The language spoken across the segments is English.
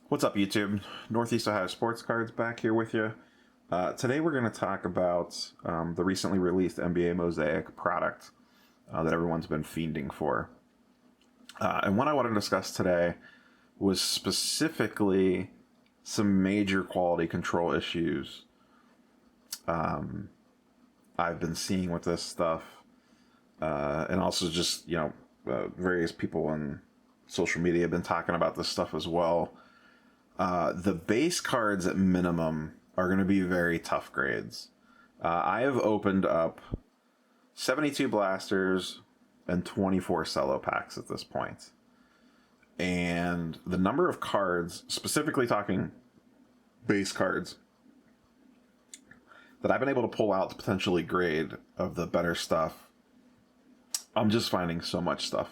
What's up, YouTube? Northeast Ohio Sports Cards back here with you. Today we're going to talk about the recently released NBA Mosaic product that everyone's been fiending for. And what I want to discuss today was specifically some major quality control issues I've been seeing with this stuff. And also just, various people on social media have been talking about this stuff as well. The base cards at minimum are going to be very tough grades. I have opened up 72 blasters and 24 cello packs at this point. And the number of cards, specifically talking base cards, that I've been able to pull out to potentially grade of the better stuff, I'm just finding so much stuff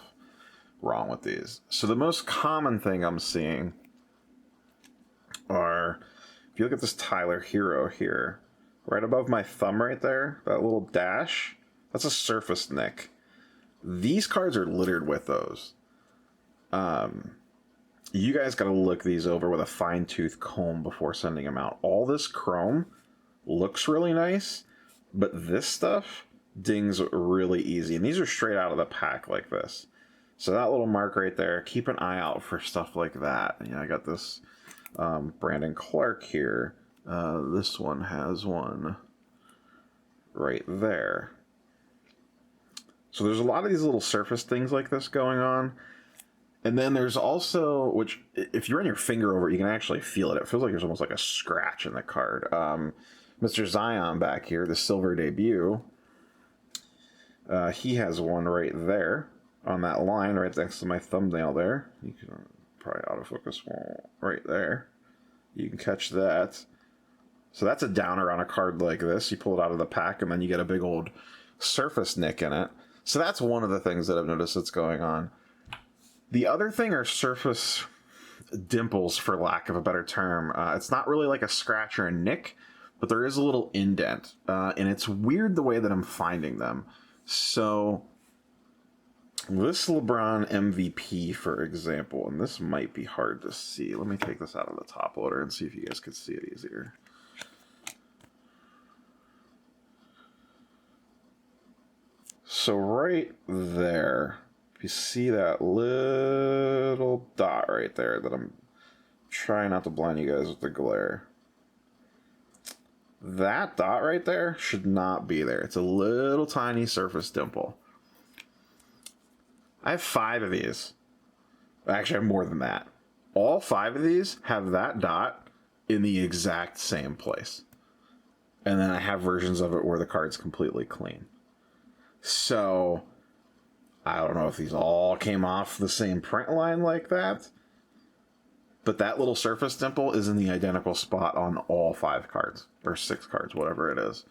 wrong with these. So the most common thing I'm seeing are, if you look at this Tyler Hero here, right above my thumb right there, that little dash, that's a surface nick. These cards are littered with those. You guys got to look these over with a fine-tooth comb before sending them out. All this chrome looks really nice, but this stuff dings really easy. And these are straight out of the pack like this. So that little mark right there, keep an eye out for stuff like that. I got this Brandon Clark here. This one has one right there. So there's a lot of these little surface things like this going on. And then there's also, which if you run your finger over it, you can actually feel it. It feels like there's almost like a scratch in the card. Mr. Zion back here, the silver debut, he has one right there on that line right next to my thumbnail there. You can probably autofocus right there. You can catch that. So that's a downer on a card like this. You pull it out of the pack and then you get a big old surface nick in it. So that's one of the things that I've noticed that's going on. The other thing are surface dimples, for lack of a better term. It's not really like a scratch or a nick, but there is a little indent. And it's weird the way that I'm finding them. So this LeBron MVP, for example, and this might be hard to see. Let me take this out of the top loader and see if you guys could see it easier. So right there, if you see that little dot right there that I'm trying not to blind you guys with the glare, that dot right there should not be there. It's a little tiny surface dimple. I have 5 of these. Actually, I have more than that. All 5 of these have that dot in the exact same place. And then I have versions of it where the card's completely clean. So, I don't know if these all came off the same print line like that. But that little surface dimple is in the identical spot on all 5 cards. Or 6 cards, whatever it is.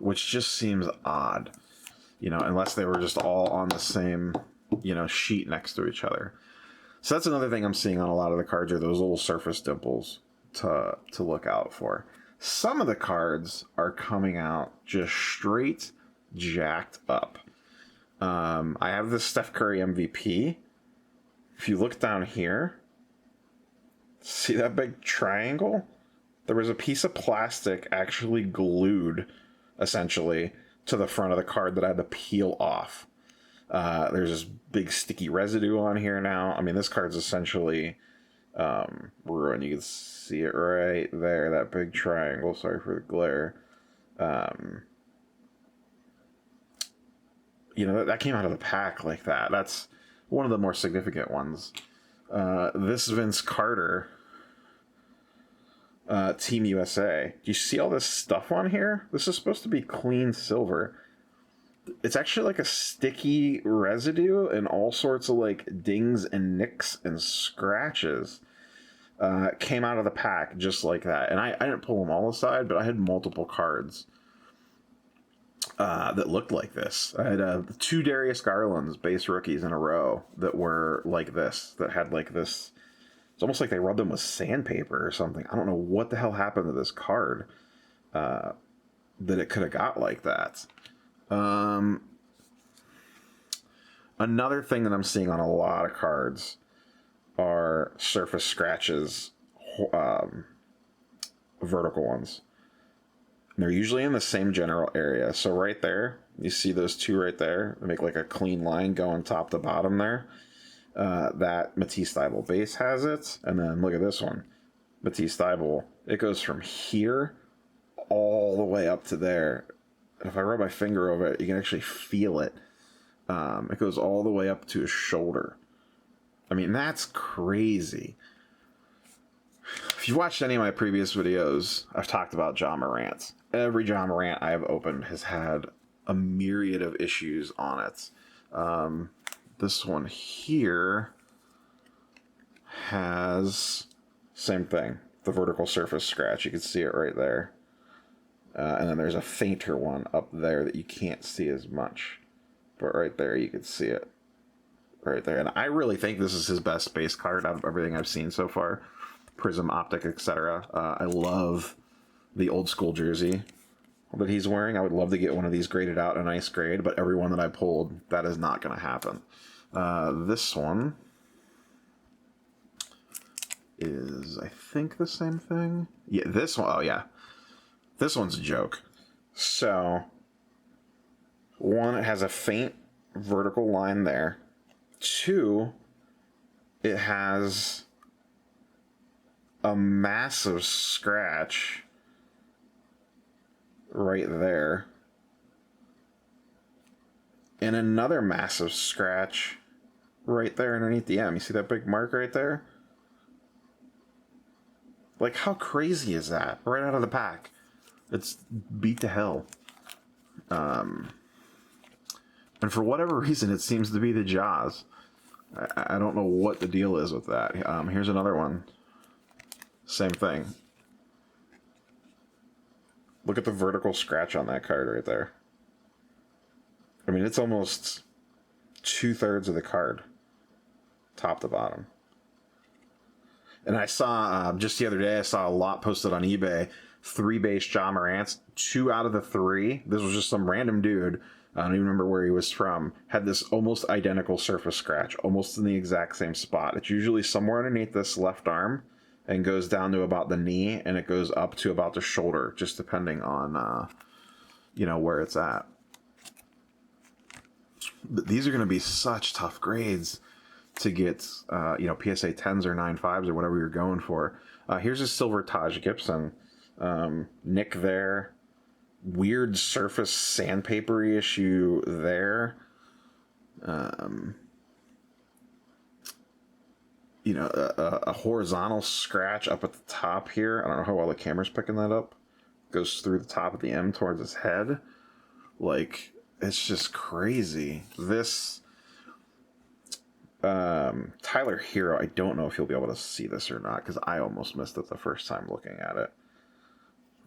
Which just seems odd. Unless they were just all on the same, sheet next to each other. So that's another thing I'm seeing on a lot of the cards are those little surface dimples to look out for. Some of the cards are coming out just straight jacked up. I have this Steph Curry MVP. If you look down here, see that big triangle? There was a piece of plastic actually glued, essentially, to the front of the card that I had to peel off. There's this big sticky residue on here now. I mean, this card's essentially ruined. You can see it right there, that big triangle. Sorry for the glare. That came out of the pack like that. That's one of the more significant ones. This Vince Carter, Team USA. Do you see all this stuff on here? This is supposed to be clean silver. It's actually like a sticky residue and all sorts of like dings and nicks and scratches came out of the pack just like that. And I didn't pull them all aside, but I had multiple cards that looked like this. I had 2 Darius Garlands base rookies in a row that were like this, that had like this. It's almost like they rubbed them with sandpaper or something. I don't know what the hell happened to this card that it could have got like that. Another thing that I'm seeing on a lot of cards are more surface scratches, vertical ones. And they're usually in the same general area. So right there, you see those two right there. They make like a clean line going top to bottom there. That Matisse Thybulle base has it. And then look at this one. Matisse Thybulle. It goes from here all the way up to there. And if I rub my finger over it, you can actually feel it. It goes all the way up to his shoulder. I mean, that's crazy. If you've watched any of my previous videos, I've talked about John Marantz. Every John Morant I have opened has had a myriad of issues on it. This one here has same thing, the vertical surface scratch. You can see it right there. And then there's a fainter one up there that you can't see as much. But right there, you can see it. Right there. And I really think this is his best base card out of everything I've seen so far. Prism, Optic, etc. I love the old school jersey that he's wearing. I would love to get one of these graded out in a nice grade, but every one that I pulled, that is not going to happen. This one is, I think, the same thing. Yeah, this one. Oh, yeah. This one's a joke. So, one, it has a faint vertical line there. Two, it has a massive scratch right there. And another massive scratch right there underneath the M. You see that big mark right there? Like, how crazy is that? Right out of the pack. It's beat to hell. And for whatever reason, it seems to be the Jaws. I don't know what the deal is with that. Here's another one. Same thing. Look at the vertical scratch on that card right there. I mean, it's almost 2/3 of the card, top to bottom. And I saw, just the other day, I saw a lot posted on eBay, 3 base John Marantz, 2 out of the 3. This was just some random dude, I don't even remember where he was from, had this almost identical surface scratch, almost in the exact same spot. It's usually somewhere underneath this left arm, and goes down to about the knee, and it goes up to about the shoulder, just depending on, where it's at. But these are going to be such tough grades to get, PSA 10s or 9.5s or whatever you're going for. Here's a silver Taj Gibson. Nick there. Weird surface sandpapery issue there. A horizontal scratch up at the top here. I don't know how well the camera's picking that up. Goes through the top of the M towards his head. Like, it's just crazy. This Tyler Hero, I don't know if you'll be able to see this or not, because I almost missed it the first time looking at it.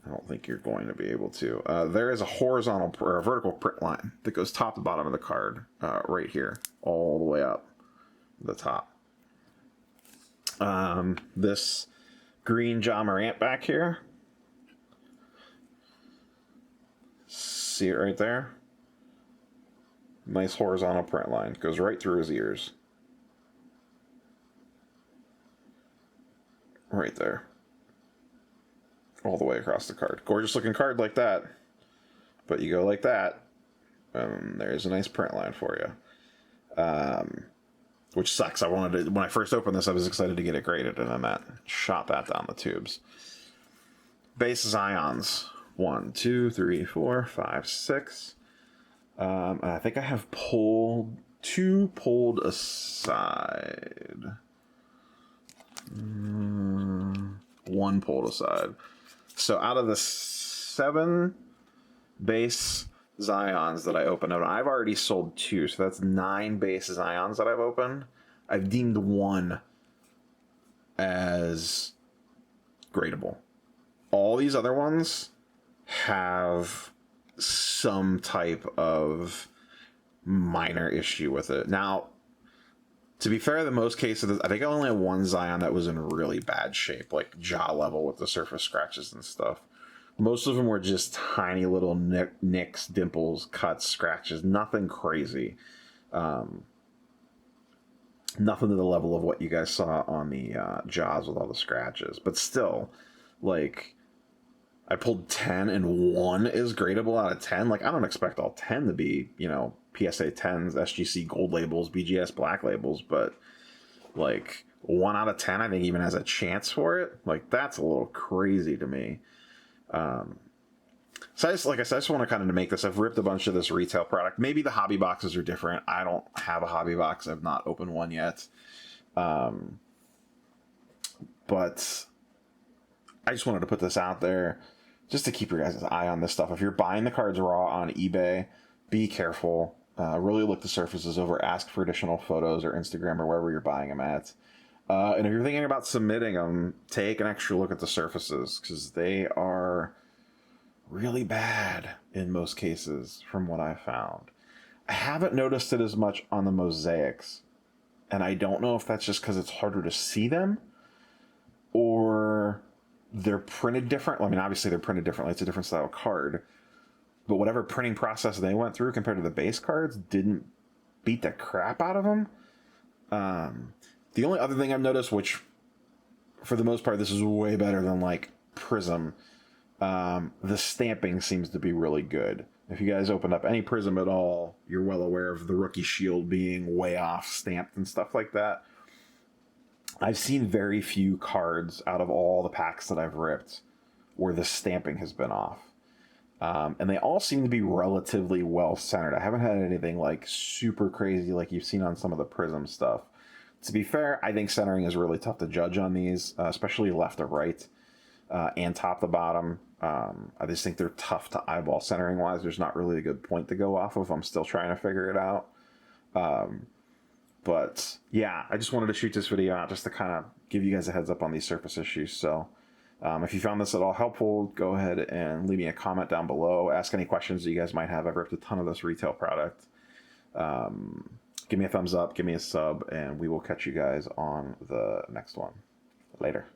I don't think you're going to be able to. There is a horizontal or a vertical print line that goes top to bottom of the card, right here, all the way up the top. This green John Morant back here. See it right there? Nice horizontal print line. Goes right through his ears. Right there. All the way across the card. Gorgeous looking card like that. But you go like that, and there's a nice print line for you. Which sucks. When I first opened this, I was excited to get it graded, and then that shot that down the tubes. Base Zions. 1, 2, 3, 4, 5, 6. I think I have two pulled aside. 1 pulled aside. So out of the 7 base Zions that I opened up, I've already sold 2, so that's 9 base Zions that I've opened. I've deemed 1 as gradable. All these other ones have some type of minor issue with it. Now, to be fair, in most cases, I think I only had 1 Zion that was in really bad shape, like jaw level with the surface scratches and stuff. Most of them were just tiny little nicks, dimples, cuts, scratches, nothing crazy. Nothing to the level of what you guys saw on the Jaws with all the scratches. But still, like, I pulled 10 and 1 is gradable out of 10. Like, I don't expect all 10 to be, PSA 10s, SGC gold labels, BGS black labels, but like 1 out of 10, I think even has a chance for it. Like, that's a little crazy to me. So like I said, I just want to kind of make this. I've ripped a bunch of this retail product. Maybe the hobby boxes are different. I don't have a hobby box. I've not opened one yet. But I just wanted to put this out there just to keep your guys' eye on this stuff. If you're buying the cards raw on eBay, be careful. Really look the surfaces over. Ask for additional photos or Instagram or wherever you're buying them at. And if you're thinking about submitting them, take an extra look at the surfaces because they are really bad in most cases from what I found. I haven't noticed it as much on the mosaics, and I don't know if that's just because it's harder to see them or they're printed different. I mean, obviously they're printed differently. It's a different style card, but whatever printing process they went through compared to the base cards didn't beat the crap out of them. The only other thing I've noticed, which for the most part this is way better than like Prism, the stamping seems to be really good. If you guys opened up any Prism at all, you're well aware of the rookie shield being way off stamped and stuff like that. I've seen very few cards out of all the packs that I've ripped where the stamping has been off. And they all seem to be relatively well centered. I haven't had anything like super crazy like you've seen on some of the Prism stuff. To be fair, I think centering is really tough to judge on these, especially left to right and top to bottom. I just think they're tough to eyeball centering wise. There's not really a good point to go off of. I'm still trying to figure it out. But yeah, I just wanted to shoot this video out just to kind of give you guys a heads up on these surface issues. So if you found this at all helpful, go ahead and leave me a comment down below. Ask any questions that you guys might have. I've ripped a ton of this retail product. Give me a thumbs up, give me a sub, and we will catch you guys on the next one. Later.